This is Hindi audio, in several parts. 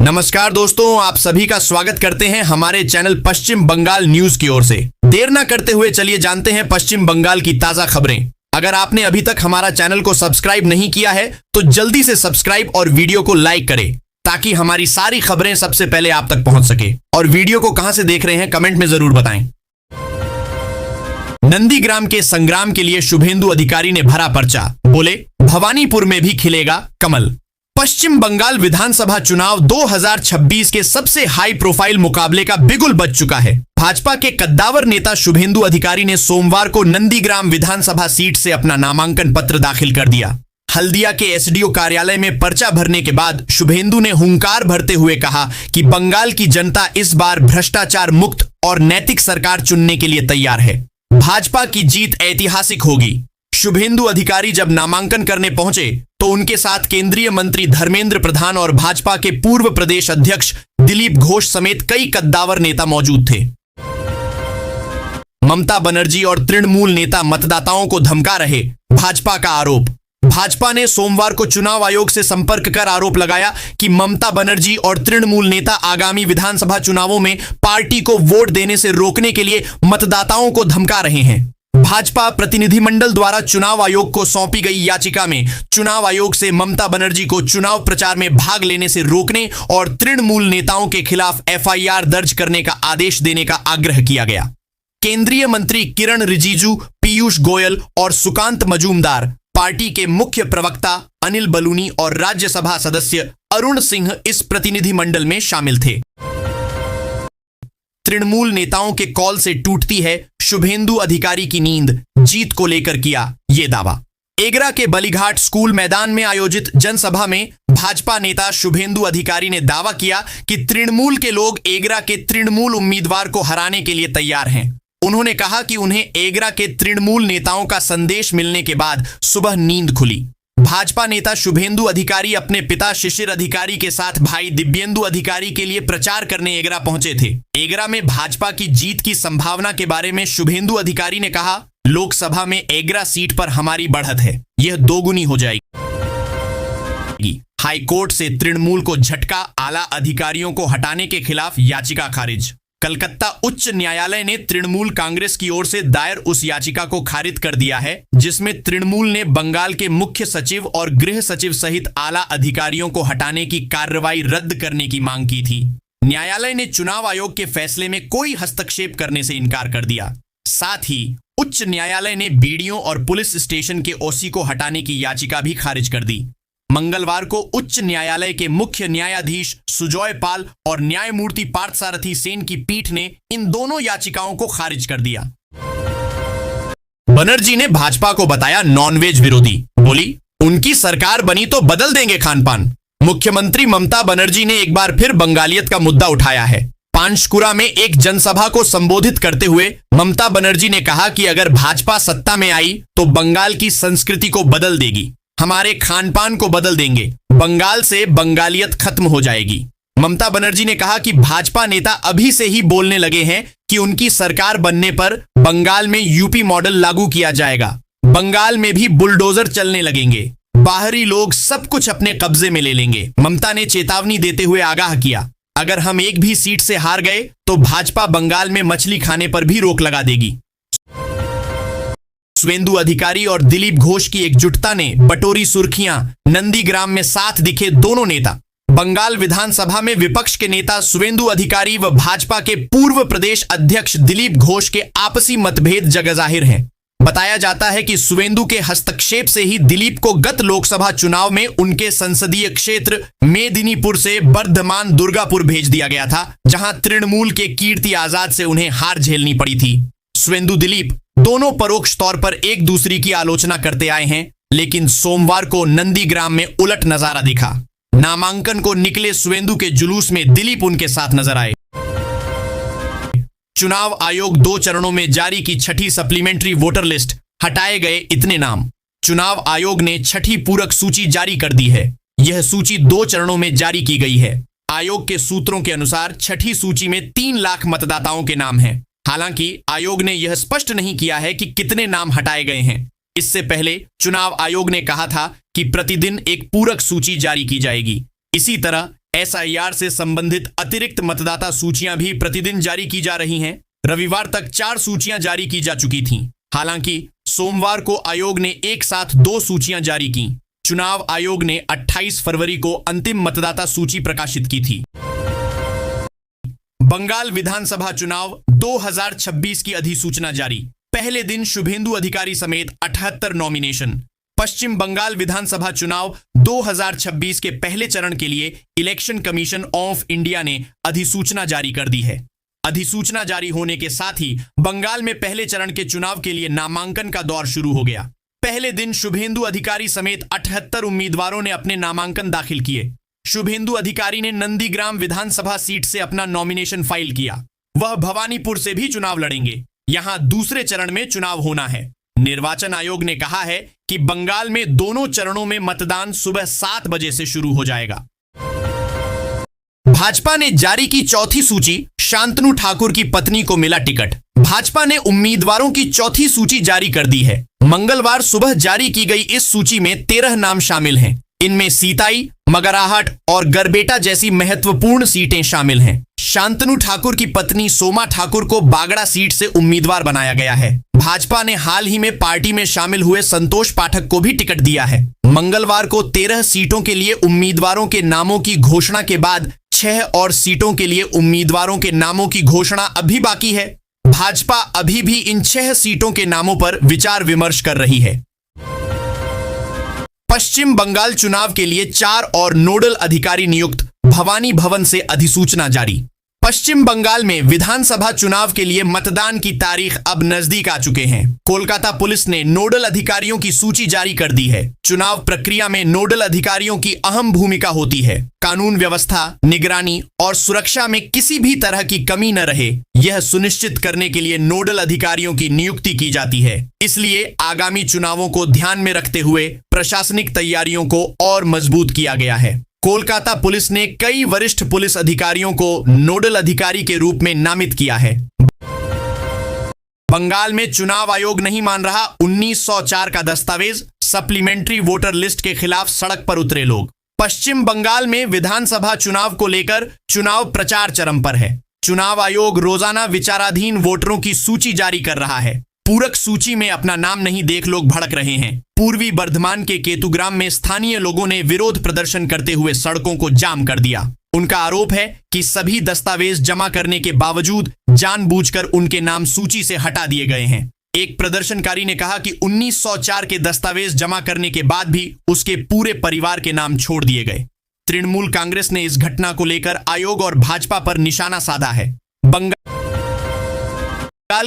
नमस्कार दोस्तों, आप सभी का स्वागत करते हैं हमारे चैनल पश्चिम बंगाल न्यूज की ओर से। देर ना करते हुए चलिए जानते हैं पश्चिम बंगाल की ताजा खबरें। अगर आपने अभी तक हमारा चैनल को सब्सक्राइब नहीं किया है तो जल्दी से सब्सक्राइब और वीडियो को लाइक करें ताकि हमारी सारी खबरें सबसे पहले आप तक पहुंच सके। और वीडियो को कहां से देख रहे हैं कमेंट में जरूर बताएं। नंदीग्राम के संग्राम के लिए शुभेंदु अधिकारी ने भरा पर्चा, बोले भवानीपुर में भी खिलेगा कमल। पश्चिम बंगाल विधानसभा चुनाव 2026 के सबसे हाई प्रोफाइल मुकाबले का बिगुल बज चुका है। भाजपा के कद्दावर नेता शुभेंदु अधिकारी ने सोमवार को नंदीग्राम विधानसभा सीट से अपना नामांकन पत्र दाखिल कर दिया। हल्दिया के एसडीओ कार्यालय में पर्चा भरने के बाद शुभेंदु ने हुंकार भरते हुए कहा कि बंगाल की जनता इस बार भ्रष्टाचार मुक्त और नैतिक सरकार चुनने के लिए तैयार है। भाजपा की जीत ऐतिहासिक होगी। शुभेंदु अधिकारी जब नामांकन करने पहुंचे तो उनके साथ केंद्रीय मंत्री धर्मेंद्र प्रधान और भाजपा के पूर्व प्रदेश अध्यक्ष दिलीप घोष समेत कई कद्दावर नेता मौजूद थे। ममता बनर्जी और तृणमूल नेता मतदाताओं को धमका रहे, भाजपा का आरोप। भाजपा ने सोमवार को चुनाव आयोग से संपर्क कर आरोप लगाया कि ममता बनर्जी और तृणमूल नेता आगामी विधानसभा चुनावों में पार्टी को वोट देने से रोकने के लिए मतदाताओं को धमका रहे हैं। भाजपा प्रतिनिधिमंडल द्वारा चुनाव आयोग को सौंपी गई याचिका में चुनाव आयोग से ममता बनर्जी को चुनाव प्रचार में भाग लेने से रोकने और तृणमूल नेताओं के खिलाफ एफआईआर दर्ज करने का आदेश देने का आग्रह किया गया। केंद्रीय मंत्री किरण रिजिजू, पीयूष गोयल और सुकांत मजूमदार, पार्टी के मुख्य प्रवक्ता अनिल बलूनी और राज्यसभा सदस्य अरुण सिंह इस प्रतिनिधिमंडल में शामिल थे। तृणमूल नेताओं के कॉल से टूटती है शुभेंदु अधिकारी की नींद, जीत को लेकर किया ये दावा। एगरा के बलिघाट स्कूल मैदान में आयोजित जनसभा में भाजपा नेता शुभेंदु अधिकारी ने दावा किया कि तृणमूल के लोग एगरा के तृणमूल उम्मीदवार को हराने के लिए तैयार हैं। उन्होंने कहा कि उन्हें एगरा के तृणमूल नेताओं का संदेश मिलने के बाद सुबह नींद खुली। भाजपा नेता शुभेंदु अधिकारी अपने पिता शिशिर अधिकारी के साथ भाई दिव्येंदु अधिकारी के लिए प्रचार करने एगरा पहुंचे थे। एगरा में भाजपा की जीत की संभावना के बारे में शुभेंदु अधिकारी ने कहा, लोकसभा में एगरा सीट पर हमारी बढ़त है, यह दोगुनी हो जाएगी। हाईकोर्ट से तृणमूल को झटका, आला अधिकारियों को हटाने के खिलाफ याचिका खारिज। कलकत्ता उच्च न्यायालय ने तृणमूल कांग्रेस की ओर से दायर उस याचिका को खारिज कर दिया है जिसमें तृणमूल ने बंगाल के मुख्य सचिव और गृह सचिव सहित आला अधिकारियों को हटाने की कार्रवाई रद्द करने की मांग की थी। न्यायालय ने चुनाव आयोग के फैसले में कोई हस्तक्षेप करने से इनकार कर दिया। साथ ही उच्च न्यायालय ने बीडीओ और पुलिस स्टेशन के ओसी को हटाने की याचिका भी खारिज कर दी। मंगलवार को उच्च न्यायालय के मुख्य न्यायाधीश सुजॉय पाल और न्यायमूर्ति पार्थसारथी सेन की पीठ ने इन दोनों याचिकाओं को खारिज कर दिया। बनर्जी ने भाजपा को बताया नॉनवेज विरोधी, बोली उनकी सरकार बनी तो बदल देंगे खान पान। मुख्यमंत्री ममता बनर्जी ने एक बार फिर बंगालियत का मुद्दा उठाया है। पांशकुरा में एक जनसभा को संबोधित करते हुए ममता बनर्जी ने कहा कि अगर भाजपा सत्ता में आई तो बंगाल की संस्कृति को बदल देगी, हमारे खान पान को बदल देंगे, बंगाल से बंगालियत खत्म हो जाएगी। ममता बनर्जी ने कहा कि भाजपा नेता अभी से ही बोलने लगे हैं कि उनकी सरकार बनने पर बंगाल में यूपी मॉडल लागू किया जाएगा, बंगाल में भी बुलडोजर चलने लगेंगे, बाहरी लोग सब कुछ अपने कब्जे में ले लेंगे। ममता ने चेतावनी देते हुए आगाह किया, अगर हम एक भी सीट से हार गए तो भाजपा बंगाल में मछली खाने पर भी रोक लगा देगी। शुभेंदु अधिकारी और दिलीप घोष की एकजुटता ने बटोरी सुर्खियां। नंदीग्राम में साथ दिखे दोनों नेता। बंगाल विधानसभा में विपक्ष के नेता शुभेंदु अधिकारी व भाजपा के पूर्व प्रदेश अध्यक्ष दिलीप घोष के आपसी मतभेद जगह जाहिर हैं। बताया जाता है कि शुभेंदु के हस्तक्षेप से ही दिलीप को गत लोकसभा चुनाव में उनके संसदीय क्षेत्र मेदिनीपुर से बर्धमान दुर्गापुर भेज दिया गया था, जहां तृणमूल के कीर्ति आजाद से उन्हें हार झेलनी पड़ी थी। शुभेंदु दिलीप दोनों परोक्ष तौर पर एक दूसरे की आलोचना करते आए हैं, लेकिन सोमवार को नंदीग्राम में उलट नजारा दिखा। नामांकन को निकले शुभेंदु के जुलूस में दिलीप उनके साथ नजर आए। चुनाव आयोग 2 चरणों में जारी की छठी सप्लीमेंट्री वोटर लिस्ट, हटाए गए इतने नाम। चुनाव आयोग ने छठी पूरक सूची जारी कर दी है। यह सूची 2 चरणों में जारी की गई है। आयोग के सूत्रों के अनुसार छठी सूची में 3 लाख मतदाताओं के नाम हैं। हालांकि आयोग ने यह स्पष्ट नहीं किया है कि कितने नाम हटाए गए हैं। इससे पहले चुनाव आयोग ने कहा था कि प्रतिदिन एक पूरक सूची जारी की जाएगी। इसी तरह SIR से संबंधित अतिरिक्त मतदाता सूचियां भी प्रतिदिन जारी की जा रही हैं। रविवार तक 4 सूचियां जारी की जा चुकी थीं। हालांकि सोमवार को आयोग ने एक साथ 2 सूचियां जारी की। चुनाव आयोग ने 28 फरवरी को अंतिम मतदाता सूची प्रकाशित की थी। बंगाल विधानसभा चुनाव 2026 की अधिसूचना जारी। पहले दिन शुभेंदु अधिकारी समेत 78 नॉमिनेशन। पश्चिम बंगाल विधानसभा चुनाव 2026 के पहले चरण के लिए इलेक्शन कमीशन ऑफ इंडिया ने अधिसूचना जारी कर दी है। अधिसूचना जारी होने के साथ ही बंगाल में पहले चरण के चुनाव के लिए नामांकन का दौर शुरू हो गया। पहले दिन शुभेंदु अधिकारी समेत 78 उम्मीदवारों ने अपने नामांकन दाखिल किए। शुभेंदु अधिकारी ने नंदीग्राम विधानसभा सीट से अपना नॉमिनेशन फाइल किया। वह भवानीपुर से भी चुनाव लड़ेंगे। यहां दूसरे चरण में चुनाव होना है। निर्वाचन आयोग ने कहा है कि बंगाल में दोनों चरणों में मतदान सुबह 7 बजे से शुरू हो जाएगा। भाजपा ने जारी की चौथी सूची। शांतनु ठाकुर की पत्नी को मिला टिकट। भाजपा ने उम्मीदवारों की चौथी सूची जारी कर दी है। मंगलवार सुबह जारी की गई इस सूची में 13 नाम शामिल हैं। इनमें सीताई, मगराहट और गरबेटा जैसी महत्वपूर्ण सीटें शामिल हैं। शांतनु ठाकुर की पत्नी सोमा ठाकुर को बागड़ा सीट से उम्मीदवार बनाया गया है। भाजपा ने हाल ही में पार्टी में शामिल हुए संतोष पाठक को भी टिकट दिया है। मंगलवार को 13 सीटों के लिए उम्मीदवारों के नामों की घोषणा के बाद 6 और सीटों के लिए उम्मीदवारों के नामों की घोषणा अभी बाकी है। भाजपा अभी भी इन 6 सीटों के नामों पर विचार विमर्श कर रही है। पश्चिम बंगाल चुनाव के लिए 4 और नोडल अधिकारी नियुक्त। भवानी भवन से अधिसूचना जारी। पश्चिम बंगाल में विधानसभा चुनाव के लिए मतदान की तारीख अब नजदीक आ चुके हैं। कोलकाता पुलिस ने नोडल अधिकारियों की सूची जारी कर दी है। चुनाव प्रक्रिया में नोडल अधिकारियों की अहम भूमिका होती है। कानून व्यवस्था, निगरानी और सुरक्षा में किसी भी तरह की कमी न रहे, यह सुनिश्चित करने के लिए नोडल अधिकारियों की नियुक्ति की जाती है। इसलिए आगामी चुनावों को ध्यान में रखते हुए प्रशासनिक तैयारियों को और मजबूत किया गया है। कोलकाता पुलिस ने कई वरिष्ठ पुलिस अधिकारियों को नोडल अधिकारी के रूप में नामित किया है। बंगाल में चुनाव आयोग नहीं मान रहा 1904 का दस्तावेज। सप्लीमेंट्री वोटर लिस्ट के खिलाफ सड़क पर उतरे लोग। पश्चिम बंगाल में विधानसभा चुनाव को लेकर चुनाव प्रचार चरम पर है। चुनाव आयोग रोजाना विचाराधीन वोटरों की सूची जारी कर रहा है। पूरक सूची में अपना नाम नहीं देख लोग भड़क रहे हैं। पूर्वी बर्धमान के केतुग्राम में स्थानीय लोगों ने विरोध प्रदर्शन करते हुए सड़कों को जाम कर दिया। उनका आरोप है कि सभी दस्तावेज जमा करने के बावजूद जानबूझकर उनके नाम सूची से हटा दिए गए हैं। एक प्रदर्शनकारी ने कहा कि 1904 के दस्तावेज जमा करने के बाद भी उसके पूरे परिवार के नाम छोड़ दिए गए। तृणमूल कांग्रेस ने इस घटना को लेकर आयोग और भाजपा पर निशाना साधा है। बंगाल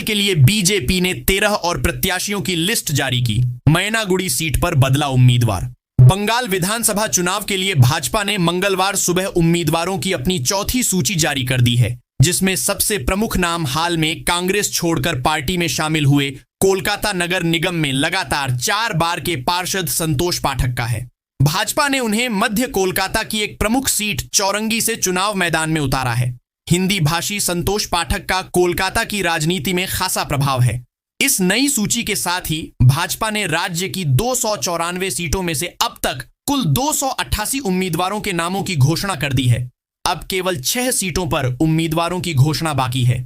के लिए बीजेपी ने 13 और प्रत्याशियों की लिस्ट जारी की। मैनागुड़ी सीट पर बदला उम्मीदवार। बंगाल विधानसभा चुनाव के लिए भाजपा ने मंगलवार सुबह उम्मीदवारों की अपनी चौथी सूची जारी कर दी है, जिसमें सबसे प्रमुख नाम हाल में कांग्रेस छोड़कर पार्टी में शामिल हुए कोलकाता नगर निगम में लगातार 4 बार के पार्षद संतोष पाठक का है। भाजपा ने उन्हें मध्य कोलकाता की एक प्रमुख सीट चौरंगी से चुनाव मैदान में उतारा है। हिंदी भाषी संतोष पाठक का कोलकाता की राजनीति में खासा प्रभाव है। इस नई सूची के साथ ही भाजपा ने राज्य की 294 सीटों में से अब तक कुल 288 उम्मीदवारों के नामों की घोषणा कर दी है। अब केवल 6 सीटों पर उम्मीदवारों की घोषणा बाकी है।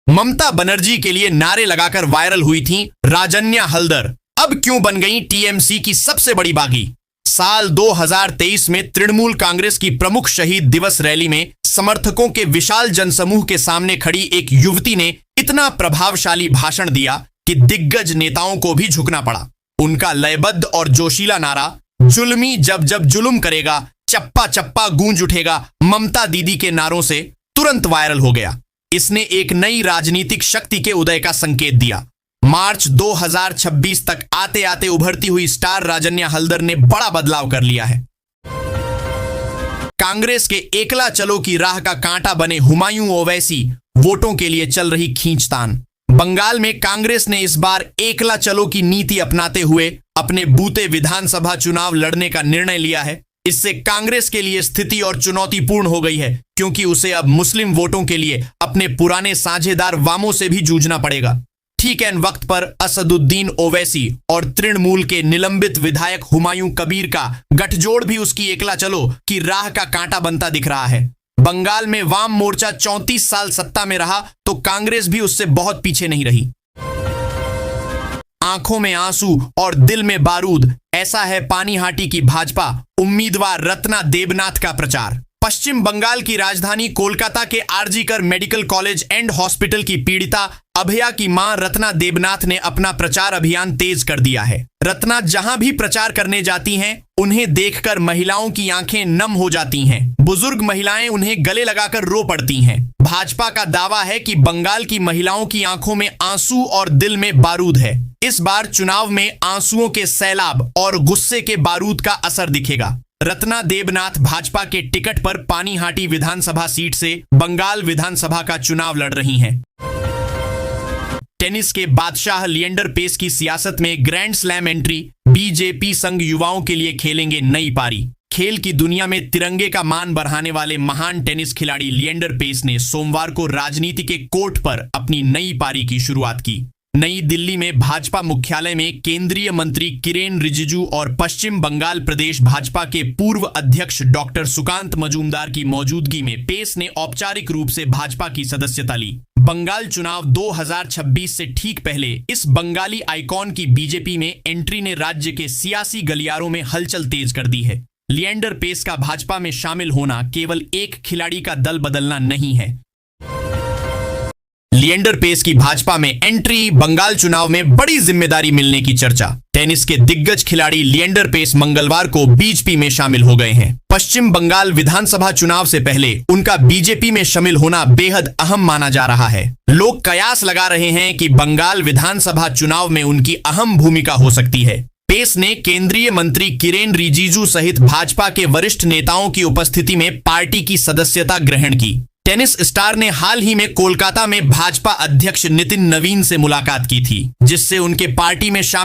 ममता बनर्जी के लिए नारे लगाकर वायरल हुई थी राजन्या हल्दर, अब क्यों बन गई टीएमसी की सबसे बड़ी बागी। साल 2023 में तृणमूल कांग्रेस की प्रमुख शहीद दिवस रैली में समर्थकों के विशाल जनसमूह के सामने खड़ी एक युवती ने इतना प्रभावशाली भाषण दिया कि दिग्गज नेताओं को भी झुकना पड़ा। उनका लयबद्ध और जोशीला नारा, जुल्मी जब जब जुल्म करेगा चप्पा चप्पा गूंज उठेगा, ममता दीदी के नारों से तुरंत वायरल हो गया। इसने एक नई राजनीतिक शक्ति के उदय का संकेत दिया। मार्च 2026 तक आते आते उभरती हुई स्टार राजन्या हल्दर ने बड़ा बदलाव कर लिया है। कांग्रेस के एकला चलो की राह का कांटा बने हुमायूं ओवैसी वोटों के लिए चल रही खींचतान। बंगाल में कांग्रेस ने इस बार एकला चलो की नीति अपनाते हुए अपने बूते विधानसभा चुनाव लड़ने का निर्णय लिया है। इससे कांग्रेस के लिए स्थिति और चुनौतीपूर्ण हो गई है, क्योंकि उसे अब मुस्लिम वोटों के लिए अपने पुराने साझेदार वामों से भी जूझना पड़ेगा। ठीक एन वक्त पर असदुद्दीन ओवैसी और तृणमूल के निलंबित विधायक हुमायूं कबीर का गठजोड़ भी उसकी एकला चलो की राह का कांटा बनता दिख रहा है। बंगाल में वाम मोर्चा 34 साल सत्ता में रहा तो कांग्रेस भी उससे बहुत पीछे नहीं रही। आंखों में आंसू और दिल में बारूद, ऐसा है पानीहाटी की भाजपा उम्मीदवार रत्ना देबनाथ का प्रचार। पश्चिम बंगाल की राजधानी कोलकाता के RG Kar medical college and hospital की पीड़िता अभया की मां रत्ना देबनाथ ने अपना प्रचार अभियान तेज कर दिया है। रत्ना जहां भी प्रचार करने जाती हैं, उन्हें देखकर महिलाओं की आंखें नम हो जाती हैं। बुजुर्ग महिलाएं उन्हें गले लगाकर रो पड़ती हैं। भाजपा का दावा है कि बंगाल की महिलाओं की आंखों में आंसू और दिल में बारूद है। इस बार चुनाव में आंसुओं के सैलाब और गुस्से के बारूद का असर दिखेगा। रत्ना देबनाथ भाजपा के टिकट पर पानीहाटी विधानसभा सीट से बंगाल विधानसभा का चुनाव लड़ रही हैं। टेनिस के बादशाह लिएंडर पेस की सियासत में ग्रैंड स्लैम एंट्री, बीजेपी संघ युवाओं के लिए खेलेंगे नई पारी। खेल की दुनिया में तिरंगे का मान बढ़ाने वाले महान टेनिस खिलाड़ी लिएंडर पेस ने सोमवार को राजनीति के कोर्ट पर अपनी नई पारी की शुरुआत की। नई दिल्ली में भाजपा मुख्यालय में केंद्रीय मंत्री किरेन रिजिजू और पश्चिम बंगाल प्रदेश भाजपा के पूर्व अध्यक्ष डॉक्टर सुकांत मजूमदार की मौजूदगी में पेस ने औपचारिक रूप से भाजपा की सदस्यता ली। बंगाल चुनाव 2026 से ठीक पहले इस बंगाली आइकॉन की बीजेपी में एंट्री ने राज्य के सियासी गलियारों में हलचल तेज कर दी है। लिएंडर पेस का भाजपा में शामिल होना केवल एक खिलाड़ी का दल बदलना नहीं है। लिएंडर पेस की भाजपा में एंट्री, बंगाल चुनाव में बड़ी जिम्मेदारी मिलने की चर्चा। टेनिस के दिग्गज खिलाड़ी लिएंडर पेस मंगलवार को बीजेपी में शामिल हो गए हैं। पश्चिम बंगाल विधानसभा चुनाव से पहले उनका बीजेपी में शामिल होना बेहद अहम माना जा रहा है। लोग कयास लगा रहे हैं कि बंगाल विधानसभा चुनाव में उनकी अहम भूमिका हो सकती है। पेस ने केंद्रीय मंत्री किरेन रिजिजू सहित भाजपा के वरिष्ठ नेताओं की उपस्थिति में पार्टी की सदस्यता ग्रहण की। टेनिस स्टार ने हाल ही में कोलकाता में भाजपा अध्यक्ष नितिन नवीन से मुलाकात की थी, जिससे उनके पार्टी में शामिल